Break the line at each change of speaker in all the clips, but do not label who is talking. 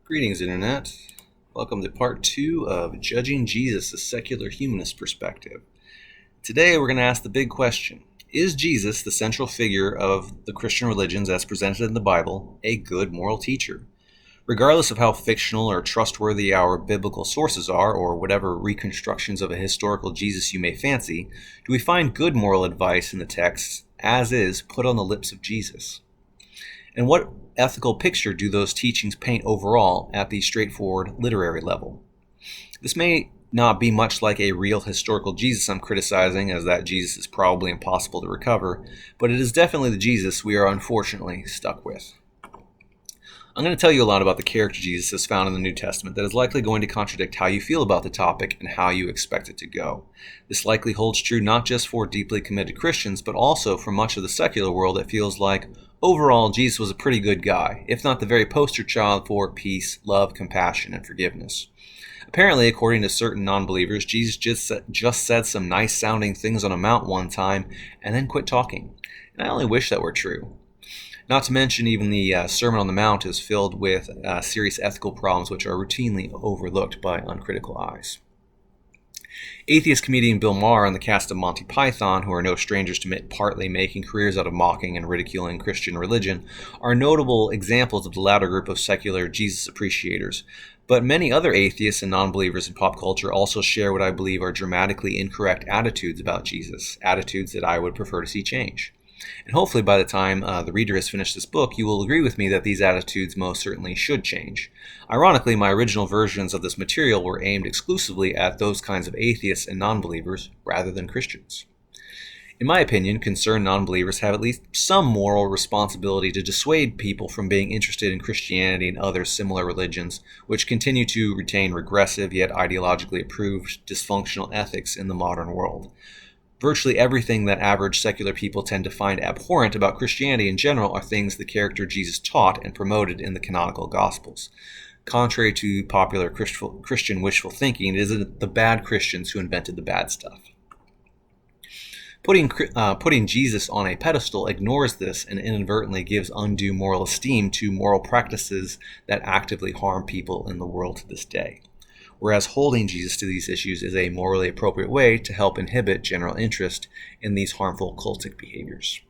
Greetings, Internet. Welcome to part 2 of Judging Jesus, a Secular Humanist Perspective. Today we're going to ask the big question: is Jesus, the central figure of the Christian religions as presented in the Bible, a good moral teacher? Regardless of how fictional or trustworthy our biblical sources are, or whatever reconstructions of a historical Jesus you may fancy, do we find good moral advice in the texts, as is, put on the lips of Jesus? And what ethical picture do those teachings paint overall at the straightforward literary level? This may not be much like a real historical Jesus I'm criticizing, as that Jesus is probably impossible to recover, but it is definitely the Jesus we are unfortunately stuck with. I'm going to tell you a lot about the character Jesus as found in the New Testament that is likely going to contradict how you feel about the topic and how you expect it to go. This likely holds true not just for deeply committed Christians, but also for much of the secular world that feels like, overall, Jesus was a pretty good guy, if not the very poster child for peace, love, compassion, and forgiveness. Apparently, according to certain non-believers, Jesus just said some nice-sounding things on a mount one time and then quit talking. And I only wish that were true. Not to mention, even the Sermon on the Mount is filled with serious ethical problems which are routinely overlooked by uncritical eyes. Atheist comedian Bill Maher and the cast of Monty Python, who are no strangers to partly making careers out of mocking and ridiculing Christian religion, are notable examples of the latter group of secular Jesus appreciators. But many other atheists and non-believers in pop culture also share what I believe are dramatically incorrect attitudes about Jesus, attitudes that I would prefer to see change. And hopefully by the time the reader has finished this book, you will agree with me that these attitudes most certainly should change. Ironically, my original versions of this material were aimed exclusively at those kinds of atheists and non-believers rather than Christians. In my opinion, concerned non-believers have at least some moral responsibility to dissuade people from being interested in Christianity and other similar religions, which continue to retain regressive yet ideologically approved dysfunctional ethics in the modern world. Virtually everything that average secular people tend to find abhorrent about Christianity in general are things the character Jesus taught and promoted in the canonical Gospels. Contrary to popular Christian wishful thinking, it isn't the bad Christians who invented the bad stuff. Putting Jesus on a pedestal ignores this and inadvertently gives undue moral esteem to moral practices that actively harm people in the world to this day. Whereas holding Jesus to these issues is a morally appropriate way to help inhibit general interest in these harmful cultic behaviors.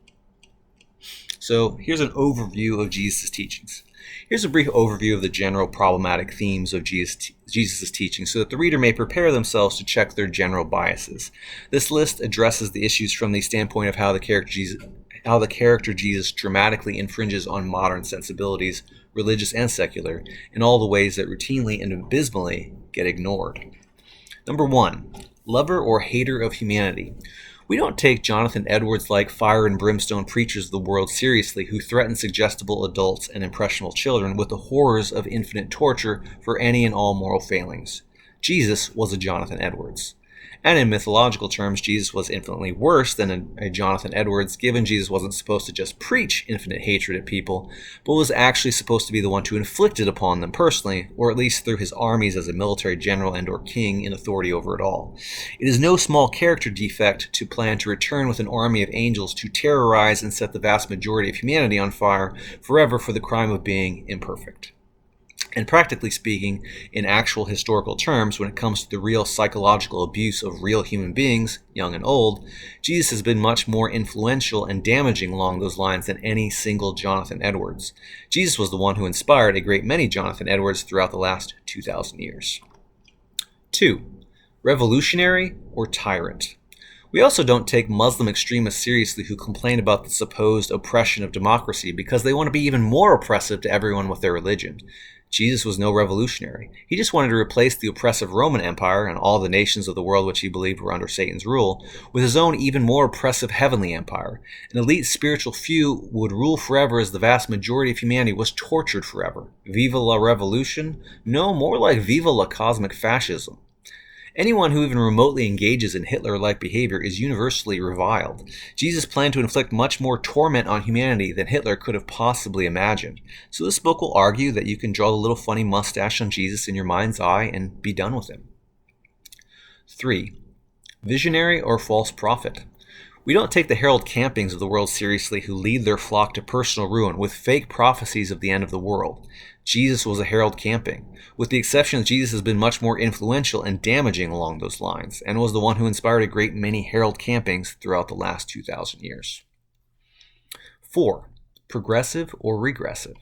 So here's an overview of Jesus' teachings. Here's a brief overview of the general problematic themes of Jesus' teaching so that the reader may prepare themselves to check their general biases. This list addresses the issues from the standpoint of how the character Jesus dramatically infringes on modern sensibilities, religious and secular, in all the ways that routinely and abysmally get ignored. Number 1, lover or hater of humanity. We don't take Jonathan Edwards-like fire and brimstone preachers of the world seriously who threaten suggestible adults and impressionable children with the horrors of infinite torture for any and all moral failings. Jesus was a Jonathan Edwards. And in mythological terms, Jesus was infinitely worse than a Jonathan Edwards, given Jesus wasn't supposed to just preach infinite hatred at people, but was actually supposed to be the one to inflict it upon them personally, or at least through his armies as a military general and or king in authority over it all. It is no small character defect to plan to return with an army of angels to terrorize and set the vast majority of humanity on fire forever for the crime of being imperfect. And practically speaking, in actual historical terms, when it comes to the real psychological abuse of real human beings, young and old, Jesus has been much more influential and damaging along those lines than any single Jonathan Edwards. Jesus was the one who inspired a great many Jonathan Edwards throughout the last 2,000 years. 2. Revolutionary or tyrant? We also don't take Muslim extremists seriously who complain about the supposed oppression of democracy because they want to be even more oppressive to everyone with their religion. Jesus was no revolutionary. He just wanted to replace the oppressive Roman Empire and all the nations of the world which he believed were under Satan's rule with his own even more oppressive heavenly empire. An elite spiritual few would rule forever as the vast majority of humanity was tortured forever. Viva la revolution? No, more like viva la cosmic fascism. Anyone who even remotely engages in Hitler-like behavior is universally reviled. Jesus planned to inflict much more torment on humanity than Hitler could have possibly imagined. So this book will argue that you can draw the little funny mustache on Jesus in your mind's eye and be done with him. 3. Visionary or false prophet? We don't take the herald campings of the world seriously who lead their flock to personal ruin with fake prophecies of the end of the world. Jesus was a herald camping. With the exception that Jesus has been much more influential and damaging along those lines, and was the one who inspired a great many herald campings throughout the last 2,000 years. 4. Progressive or regressive.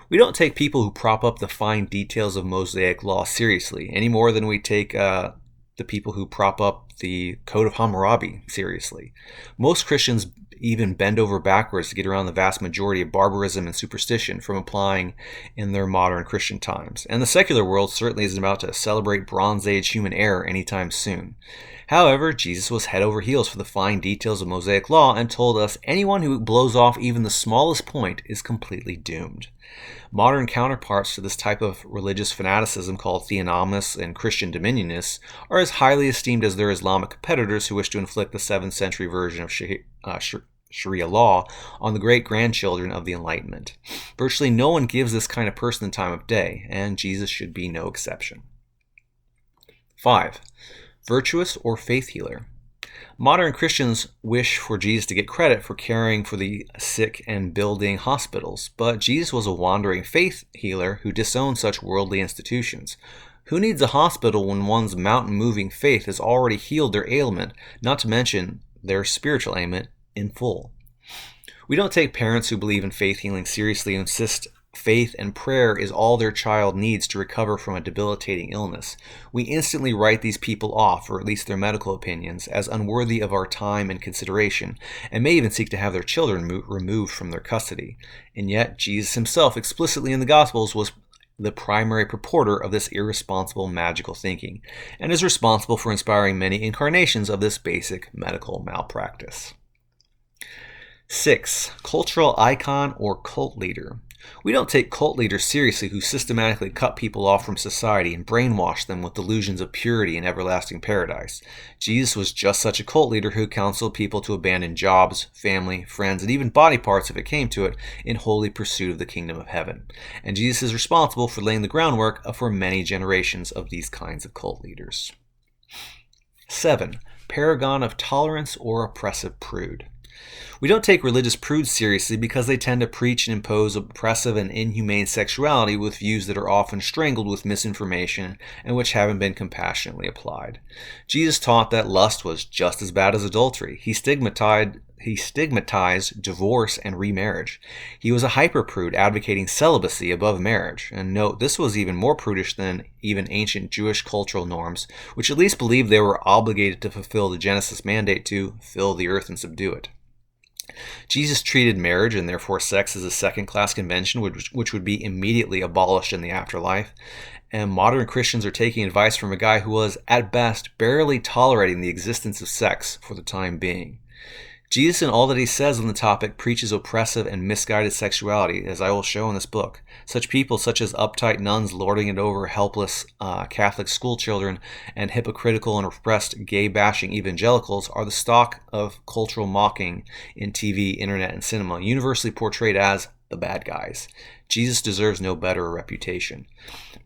We don't take people who prop up the fine details of Mosaic law seriously, any more than we take the people who prop up the Code of Hammurabi seriously. Most Christians even bend over backwards to get around the vast majority of barbarism and superstition from applying in their modern Christian times. And the secular world certainly isn't about to celebrate Bronze Age human error anytime soon. However, Jesus was head over heels for the fine details of Mosaic law and told us anyone who blows off even the smallest point is completely doomed. Modern counterparts to this type of religious fanaticism called theonomists and Christian dominionists are as highly esteemed as their Islamic competitors who wish to inflict the 7th century version of Sharia law on the great-grandchildren of the Enlightenment. Virtually no one gives this kind of person the time of day, and Jesus should be no exception. 5. Virtuous or faith healer. Modern Christians wish for Jesus to get credit for caring for the sick and building hospitals, but Jesus was a wandering faith healer who disowned such worldly institutions. Who needs a hospital when one's mountain-moving faith has already healed their ailment, not to mention their spiritual ailment, in full? We don't take parents who believe in faith healing seriously and insist faith and prayer is all their child needs to recover from a debilitating illness. We instantly write these people off, or at least their medical opinions, as unworthy of our time and consideration, and may even seek to have their children removed from their custody. And yet, Jesus himself explicitly in the Gospels was the primary purporter of this irresponsible magical thinking, and is responsible for inspiring many incarnations of this basic medical malpractice. 6. Cultural icon or cult leader. We don't take cult leaders seriously who systematically cut people off from society and brainwash them with delusions of purity and everlasting paradise. Jesus was just such a cult leader who counseled people to abandon jobs, family, friends, and even body parts if it came to it in holy pursuit of the kingdom of heaven. And Jesus is responsible for laying the groundwork for many generations of these kinds of cult leaders. 7. Paragon of Tolerance or oppressive prude. We don't take religious prudes seriously because they tend to preach and impose oppressive and inhumane sexuality with views that are often strangled with misinformation and which haven't been compassionately applied. Jesus taught that lust was just as bad as adultery. He stigmatized divorce and remarriage. He was a hyper-prude advocating celibacy above marriage. And note, this was even more prudish than even ancient Jewish cultural norms, which at least believed they were obligated to fulfill the Genesis mandate to fill the earth and subdue it. Jesus treated marriage and therefore sex as a second-class convention which would be immediately abolished in the afterlife. And modern Christians are taking advice from a guy who was, at best, barely tolerating the existence of sex for the time being. Jesus, in all that he says on the topic, preaches oppressive and misguided sexuality, as I will show in this book. Such people, such as uptight nuns lording it over helpless Catholic schoolchildren and hypocritical and repressed gay-bashing evangelicals, are the stock of cultural mocking in TV, internet, and cinema, universally portrayed as the bad guys. Jesus deserves no better reputation.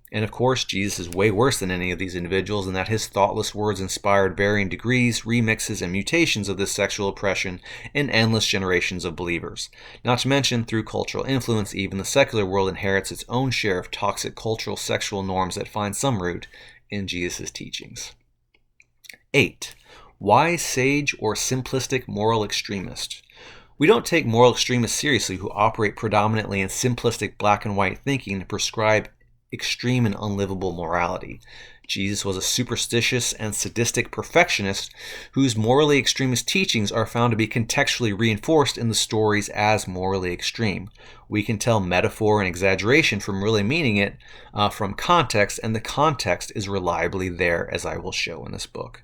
And of course, Jesus is way worse than any of these individuals in that his thoughtless words inspired varying degrees, remixes, and mutations of this sexual oppression in endless generations of believers. Not to mention, through cultural influence, even the secular world inherits its own share of toxic cultural sexual norms that find some root in Jesus' teachings. 8. Wise sage or simplistic moral extremist. We don't take moral extremists seriously who operate predominantly in simplistic black and white thinking to prescribe extreme and unlivable morality. Jesus was a superstitious and sadistic perfectionist whose morally extremist teachings are found to be contextually reinforced in the stories as morally extreme. We can tell metaphor and exaggeration from really meaning it from context, and the context is reliably there, as I will show in this book.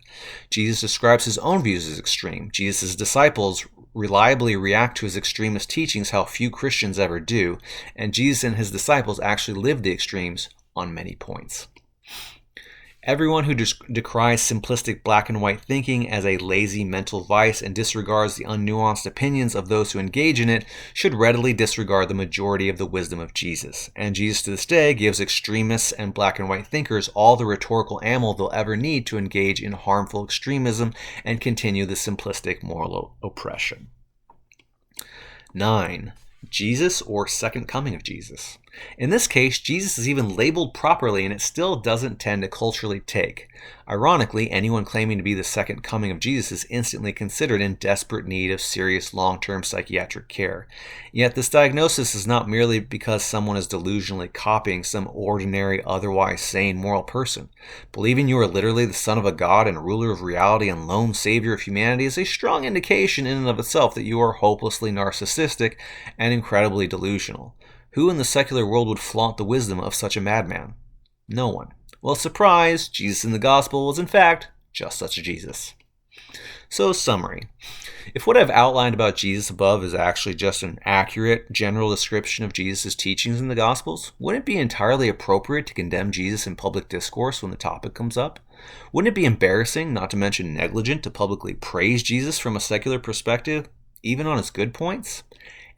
Jesus describes his own views as extreme. Jesus' disciples reliably react to his extremist teachings how few Christians ever do, and Jesus and his disciples actually lived the extremes on many points. Everyone who decries simplistic black and white thinking as a lazy mental vice and disregards the unnuanced opinions of those who engage in it should readily disregard the majority of the wisdom of Jesus. And Jesus to this day gives extremists and black and white thinkers all the rhetorical ammo they'll ever need to engage in harmful extremism and continue the simplistic moral oppression. 9. Jesus or second coming of Jesus. In this case, Jesus is even labeled properly and it still doesn't tend to culturally take. Ironically, anyone claiming to be the second coming of Jesus is instantly considered in desperate need of serious long-term psychiatric care. Yet this diagnosis is not merely because someone is delusionally copying some ordinary, otherwise sane moral person. Believing you are literally the son of a god and ruler of reality and lone savior of humanity is a strong indication in and of itself that you are hopelessly narcissistic and incredibly delusional. Who in the secular world would flaunt the wisdom of such a madman? No one. Well, surprise, Jesus in the gospel was in fact just such a Jesus. So, summary. If what I've outlined about Jesus above is actually just an accurate, general description of Jesus' teachings in the Gospels, wouldn't it be entirely appropriate to condemn Jesus in public discourse when the topic comes up? Wouldn't it be embarrassing, not to mention negligent, to publicly praise Jesus from a secular perspective, even on his good points?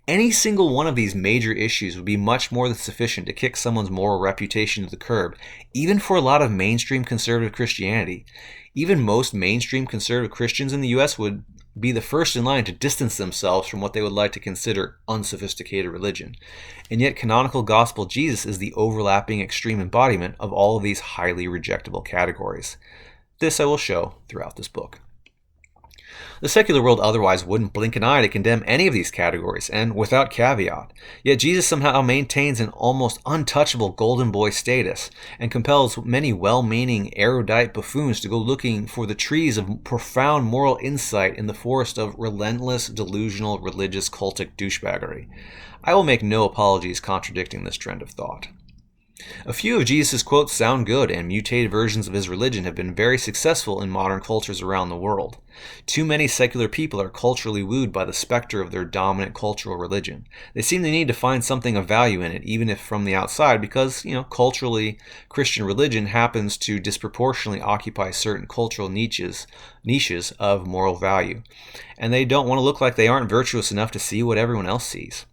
Any single one of these major issues would be much more than sufficient to kick someone's moral reputation to the curb, even for a lot of mainstream conservative Christianity. Even most mainstream conservative Christians in the U.S. would be the first in line to distance themselves from what they would like to consider unsophisticated religion. And yet canonical gospel Jesus is the overlapping extreme embodiment of all of these highly rejectable categories. This I will show throughout this book. The secular world otherwise wouldn't blink an eye to condemn any of these categories, and without caveat. Yet Jesus somehow maintains an almost untouchable golden boy status, and compels many well-meaning erudite buffoons to go looking for the trees of profound moral insight in the forest of relentless, delusional, religious, cultic douchebaggery. I will make no apologies contradicting this trend of thought. A few of Jesus' quotes sound good, and mutated versions of his religion have been very successful in modern cultures around the world. Too many secular people are culturally wooed by the specter of their dominant cultural religion. They seem to need to find something of value in it, even if from the outside, because, culturally, Christian religion happens to disproportionately occupy certain cultural niches of moral value. And they don't want to look like they aren't virtuous enough to see what everyone else sees.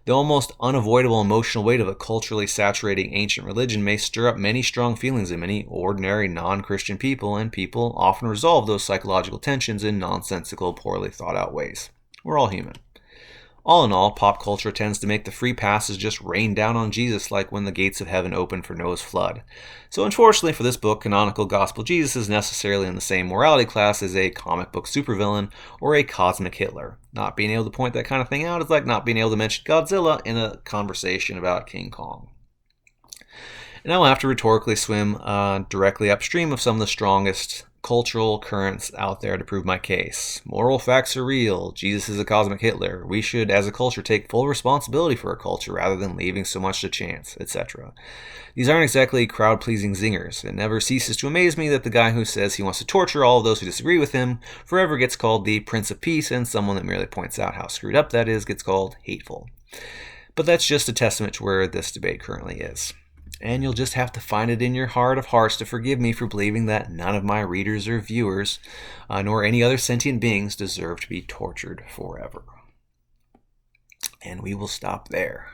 The almost unavoidable emotional weight of a culturally saturating ancient religion may stir up many strong feelings in many ordinary non-Christian people, and people often resolve those psychological tensions in nonsensical, poorly thought out ways. We're all human. All in all, pop culture tends to make the free passes just rain down on Jesus like when the gates of heaven open for Noah's flood. So unfortunately for this book, canonical gospel Jesus is necessarily in the same morality class as a comic book supervillain or a cosmic Hitler. Not being able to point that kind of thing out is like not being able to mention Godzilla in a conversation about King Kong. And I will have to rhetorically swim directly upstream of some of the strongest cultural currents out there to prove my case. Moral facts are real. Jesus is a cosmic Hitler. We should, as a culture, take full responsibility for our culture rather than leaving so much to chance, etc. These aren't exactly crowd-pleasing zingers. It never ceases to amaze me that the guy who says he wants to torture all of those who disagree with him forever gets called the Prince of Peace, and someone that merely points out how screwed up that is gets called hateful. But that's just a testament to where this debate currently is. And you'll just have to find it in your heart of hearts to forgive me for believing that none of my readers or viewers, nor any other sentient beings, deserve to be tortured forever. And we will stop there.